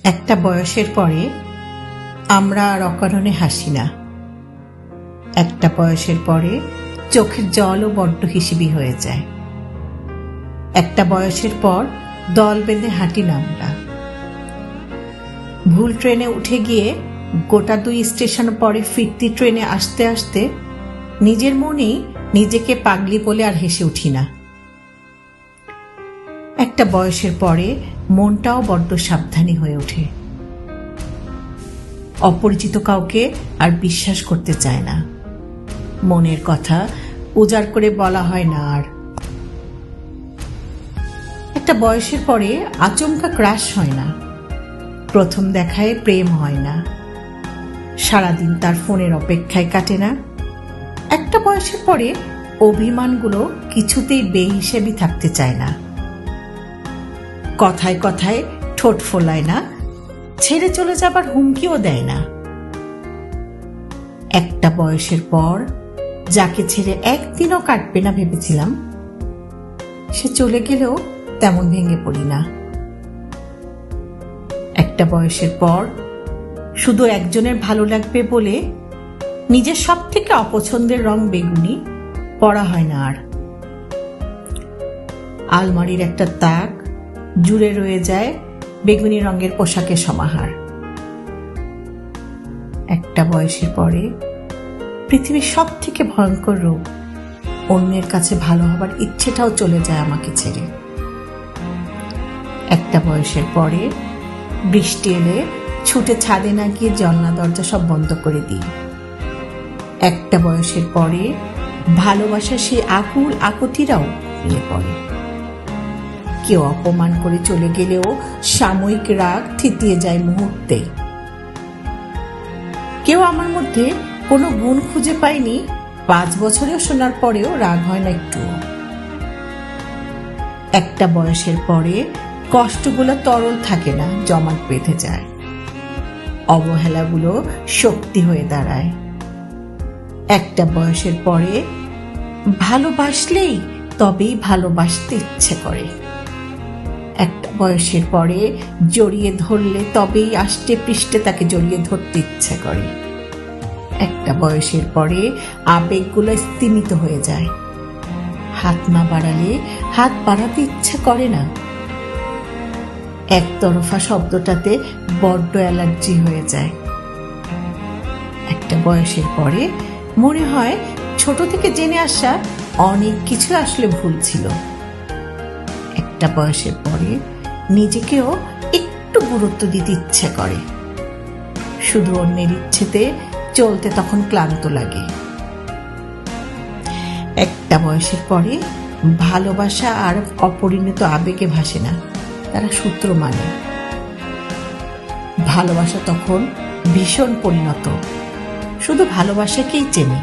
একটা বয়সের পরে আমরা আর অকারণে হাসি না। একটা বয়সের পরে চোখের জলও বড্ড হিসেবি হয়ে যায়। একটা বয়সের পর দল বেঁধে হাঁটি না আমরা। ভুল ট্রেনে উঠে গিয়ে গোটা 2 স্টেশন পরে ফিরতি ট্রেনে আসতে আসতে নিজের মনেই নিজেকে পাগলি বলে আর হেসে উঠি না। একটা বয়সের পরে মনটাও বড্ড সাবধানী হয়ে ওঠে। অপরিচিত কাউকে আর বিশ্বাস করতে চায় না। মনের কথা উজাড় করে বলা হয় না আর। একটা বয়সের পরে আচমকা ক্রাশ হয় না। প্রথম দেখায় প্রেম হয় না। সারাদিন তার ফোনের অপেক্ষায় কাটে না। একটা বয়সের পরে অভিমানগুলো কিছুতেই বেহিসেবি থাকতে চায় না। কথায় কথায় ঠোঁট ফোলায় না, ছেড়ে চলে যাবার হুমকিও দেয় না। একটা বয়সের পর যাকে ছেড়ে একদিনও কাটবে না ভেবেছিলাম, সে চলে গেলেও তেমন ভেঙে পড়ি না। একটা বয়সের পর শুধু একজনের ভালো লাগবে বলে নিজের সব থেকে অপছন্দের রং বেগুনি পরা হয় না আর। আলমারির একটা তাক জুড়ে রয়ে যায় বেগুনি রঙের পোশাকের সমাহার। একটা বয়সের পরে পৃথিবীর সব থেকে ভয়ঙ্কর রোগ, অন্যের কাছে ভালো হবার ইচ্ছেটাও চলে যায় আমাকে ছেড়ে। একটা বয়সের পরে বৃষ্টি এলে ছুটে ছাদে না গিয়ে জানলা দরজা সব বন্ধ করে দিই। একটা বয়সের পরে ভালোবাসার সেই আকুল আকুতিরাও নিয়ে পড়ে। কেউ অপমান করে চলে গেলেও সাময়িক রাগ থিতিয়ে যায় মুহূর্তে। কেউ আমার মধ্যে কোনো গুণ খুঁজে পায়নি, 5 বছরেও শোনার পরেও রাগ হয় না একটু। একটা বয়সের পরে কষ্টগুলো তরল থাকে না, জমাট বেঁধে যায়। অবহেলাগুলো শক্তি হয়ে দাঁড়ায়। একটা বয়সের পরে ভালোবাসলেই তবেই ভালোবাসতে ইচ্ছে করে। একটা বয়সের পরে জড়িয়ে ধরলে তবেই আষ্টে পৃষ্ঠে তাকে জড়িয়ে ধরতে ইচ্ছে করে। একটা বয়সের পরে আবেগগুলো স্তিমিত হয়ে যায়। হাত না বাড়ালে হাত বাড়াতে ইচ্ছে করে না। একতরফা শব্দটাতে বড্ড অ্যালার্জি হয়ে যায়। একটা বয়সের পরে মনে হয় ছোট থেকে জেনে আসা অনেক কিছু আসলে ভুল ছিল। একটা বয়সের পরে নিজেকেও একটু গুরুত্ব দিতে ইচ্ছে করে। শুধু অন্যের ইচ্ছেতে চলতে তখন ক্লান্ত লাগে। একটা বয়সের পরে ভালোবাসা আর অপরিণত আবেগে ভাসে না, তারা সূত্র মানে। ভালোবাসা তখন ভীষণ পরিণত, শুধু ভালোবাসাকেই চেনে।